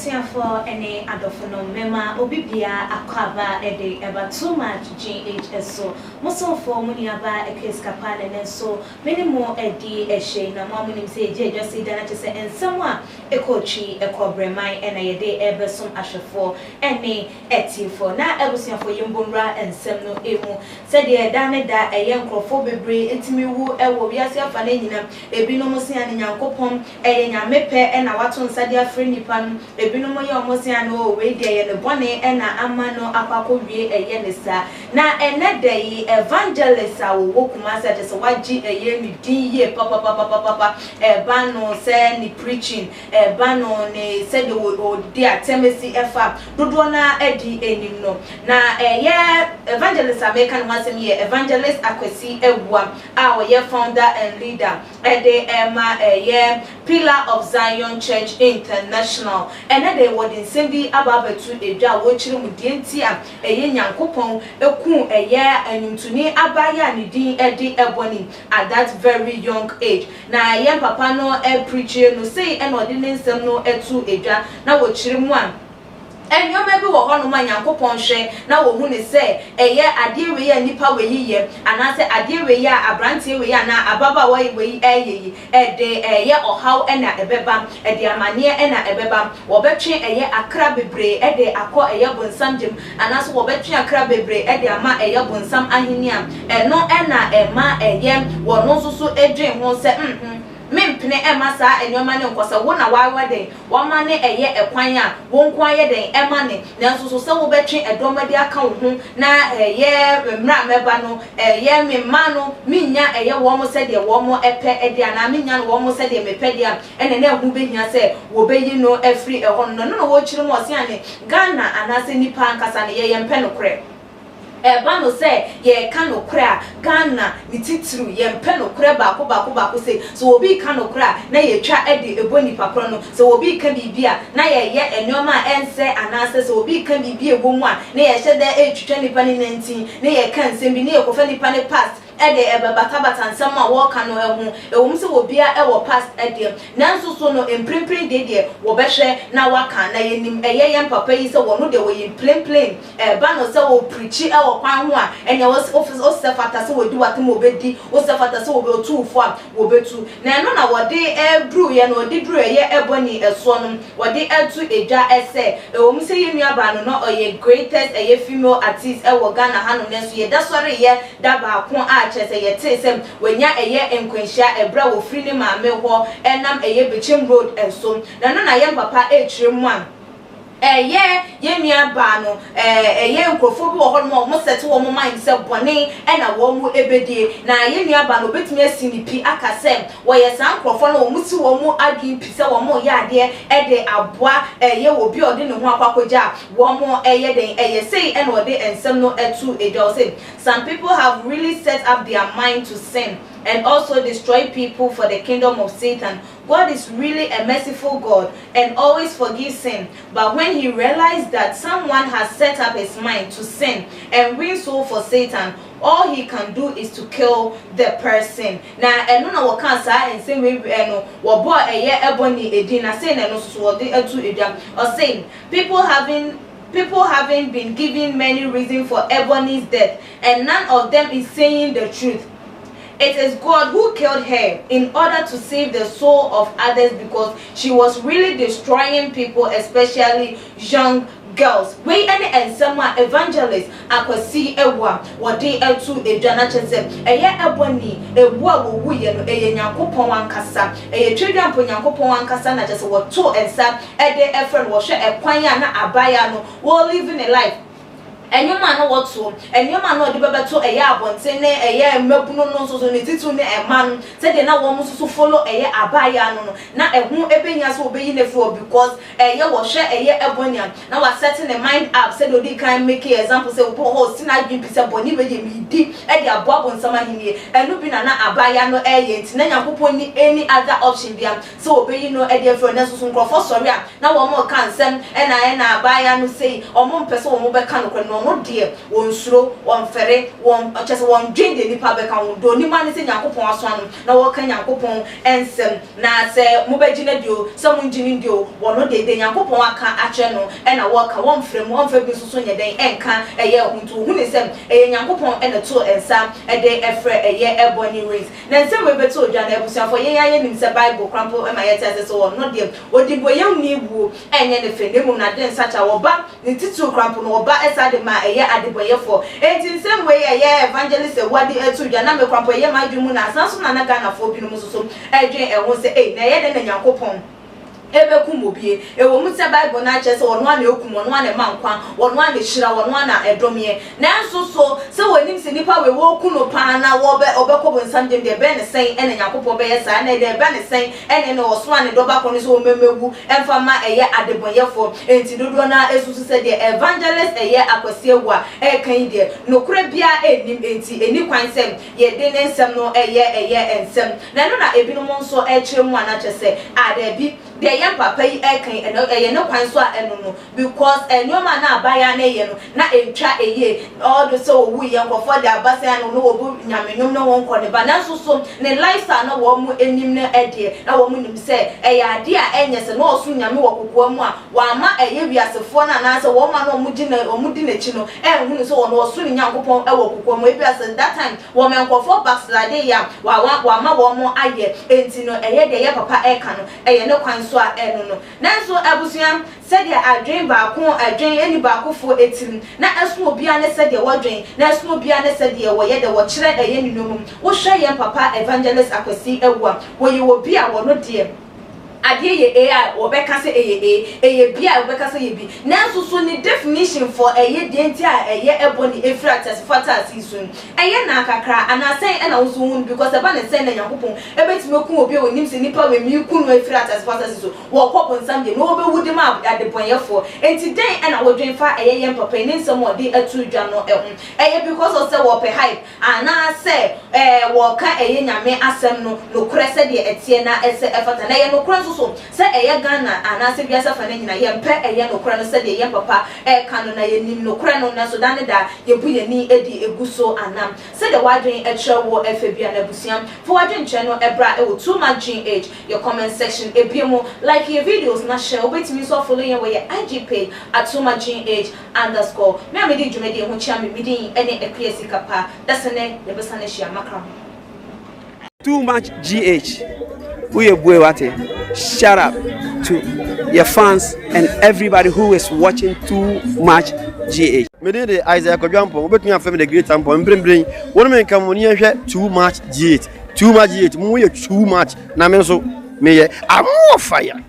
for any adofono mema obibia akwaba ede eba too much GHSO muso for muniaba ekeskapa ne so minimo edi ehye na mo munim se je just dana che se ensamwa ekochi ekobreman ena yede ebesom ahwefo ene etifo na ebusuafo yimbonra ensem no emu se de dane da eye nkrofo bebre entimi wu ewo wiase afa na nyina ebinom se ane nyankopon eye nyamepe ena wato nsade afre nipa no ebinom ye omosi ane o we de ye ne bone ena amano apako wie eye ne sa na ene de yi evangelist a wo kuma se de se waji eye ni din ye papa eba no se ni preaching eba no ne se de o de atemesi efa dodo na edi enim no na eye evangelist American wasem ye evangelist Akwesi Ewua a wo ye founder and leader ede ema eye Pillar of Zion Church International ene de wodin sembi ababetu edwa wo chiri mu dienti a eye nyankopon eku eye anyuntuni abaya ne din edi eboni at that very young age na eye papa no preacher no say ene odin nsem no etu edwa na wo chiri mu a enyoma bi wo hono ma nyankopon hwe na wo hu ne se eye ade we ya nipa we yiye anase ade we ya abrante we ya na ababa we eyeyi ede eye ohaw ena ebeba ede amane ena ebeba wo betwe eye akra bebre ede akọ eye bonsam jem anase wo betwe akra bebre ede ama eye bonsam ahenia eno ena ema eye wo no susu edwen ho se mempene ema saa enyoma ne nkosa wo na wawa den wo ma ne eye ekwan a wo nkwan ye den ema ne nanso so se wo betwe edomade aka wo ho na eye mra meba no eye memma no minya eye wo mo se de wo mo epe ede ana minya no wo mo se de mepe de a ene na hu behia se wo beyi no afri eho no wo chiri mo se ane Ghana anase nipa ankasa ne ye mpe no kre eba no se ye ka no kra Ghana ni titru ye mpe no kra baako se so obi ka no kra na ye twa ede eboni papro no so obi ka bibia na ye enoma ense anase so obi ka bibia ebomu a na ye hyede etwitwa nipa ne nantin na ye ka nsem bi na ye kofa nipa ne past ede ebabata nsem a wo ka no ehu ewum se obia ewo past ede nanso so no emprempren de wo behwe na waka na ye nim eye papa yi se wo no de wo yin plain eba no se wo preach kwan ho a enya wo sefata se wo di watem obedi wo sefata se wo be otufo a wo betu na eno na wo de ebru ye no de bru ye eboni eso no wo de etu edwa ese ewum se ye nuaba no no oye greatest eye female artist ewo Ghana hanu nenso ye dasore ye daba ko a chese ye tesem wenya eye enkwanhia ebra wo free ni maame ho enam eye Bechem Road enso na no na ye papa echiremu a ye nuaba no eye nkrofo bi wo ho no mo set wo mo mind se bone na wo mu ebedie na ye nuaba no betumi asinipi akase wo ye san nkrofo no wo mu si wo mu adwin pise wo mo ya ade ede aboa ye wo bi ode ne ho akwakoja wo mo eye den eye sei na ode ensem no etu ejo say some people have really set up their mind to sin and also destroy people for the kingdom of Satan. God is really a merciful God and always forgives sin. But when he realized that someone has set up his mind to sin and win soul for Satan, all he can do is to kill the person. Now, eno na waka sa and same way eno wo bo eye eboni edi na say eno so wo de etu edam or saying people having been given many reasons for Ebony's death and none of them is saying the truth. It is God who killed her in order to save the soul of others because she was really destroying people, especially young girls. We and someone evangelist Akwesi Ewua wodi etu edwana chese eye eboni Ewua wo wuye no eye nyankopon wankasa eye twedwa mpo nyankopon wankasa na chese wo to ensa ede efren wo hwe ekwan ya na abaya no wo living a life enyoma no woto enyoma no de bebeto eye abonte ne eye mabunu no so ne titu ne eman se de na wo mususu follow eye abaya no na ehu ebenya so obeyi ne fo because eye wo hwe eye ebonia na wa setting the mind up se do dey can make example say wo ho sina adwin pise boni be dey mi di e de aboabo nsama hini enu bi na abaya no eye nti na yakopon ni any other option bia so obeyi no e de fro na susu nkrofo sorry a na wo mo kan sem e na abaya no say o mo mpese wo mo be kan no no dear, one slow, one ferry, one just one drink the nipa beka do ni man say Nyankopon aso anu na wo ka Nyankopon ensem na say mobagina dio some ngini dio wo no de Nyankopon aka ache no e na wo ka won frem won fa bi so nya den enka eye huntu hu ne sem eye Nyankopon e na to ensa e de efre eye ebony race na nsem we beto odwa na ebusuafo ye ya nim se Bible krampo e ma ye tese so wo no de odibo ye ni bu enye ne fe ne mum na den sacha wo ba ne titu krampo no wo ba esa de ma eye adeboyefo enti nsem we eye evangelist e wadi etu odwa na me krampo ye ma dwumu na asanso na na Ghana fo bi no musoso edwen e ho se na ye de na Nyankopon ebe kumobie ewo mutse Bible na chese wono ana ekum wono ana mankwa wono ana hira wono ana edomie nanso so se wonim se nipa we wo kuno pa na wo be obekọ bonsam dem de be ne sen ene Nyankopon be yesa na de be ne sen ene ne oso ana doba kono so memegu emfa ma eye adeboyefo enti dodo na esusu se de evangelist eye akwase ewa e kan de nokure bia enim enti eni kwan sem ye de ne nsem no eye ensem na no na ebinom nso e kire mu ana chese ade bi de yan papa yi ekan eye no kwan so a eno no because enyoma na abaya na eye no na entwa eye all the so wu yen ko for the abasa no no obu nyamenyom no won ko ne ba na so ne lifestyle na wo mu enim na ede na wo mu nim se eye ade a enye se no osu nyame wo kokwa mu a wa ma eye wiasefo na na se wo ma no mu di na chi no ehunu so wo no osu ni Nyankopon e wo kokwa mu e biase that time wo men ko for backslide ya wa ma wo mu aye enti no eye de ye papa eka no eye no kwan so a eno no nanso abusuam said ya adwen ba ko adwen eni ba ko fo etim na esu obia ne said ya wadwen na esu obia ne said ya wo ye de wo kire eye ni nomum wo hwe ye papa evangelist akwasi ewa wo ye obi a wo no de ade ye AI obeka se eye bia obeka se ye bi nanso so ni definition for eye denti a eye eboni efratas fatas isun eye na kakra ana say na wo so hun because eba ne say na Nyankopon ebetime ku obi onim se nipa we mi ku no efratas fatas isun wo kwopon samde no obe wudi ma adeponyefo enti den na wo dwen fa eye yem papa ni nsem ode atu dwa no ehun eye because of say wo pe hype ana say wo ka eye nyame asem no no kure se de etie na ese efata na ye no kure so say eye Ghana ana se biasa fa na nyina ye mpe eye no kura no se de ye papa kanu na ye nim no kura no na so dan da ye bu ye ni edi eguso anam se de wadwen wo efebia na busiam for wadwen che no ebra e wo too much GH your comment section ebiemo like your videos na share obetimi so follow ye we IG page at too much GH _ me amedi djumedi ho chia me midin ene epiesi kapa dasene ye besane shia makram Too much GH. Shout out to your fans and everybody who is watching Too Much GH. Me dey Isaiah Kodwampo, obetumi afem the great ampo mbrembren. Wonu me nka mo ni ehwe Too Much GH. Too Much GH. Mo ye too much. Na me so me ye amo fire.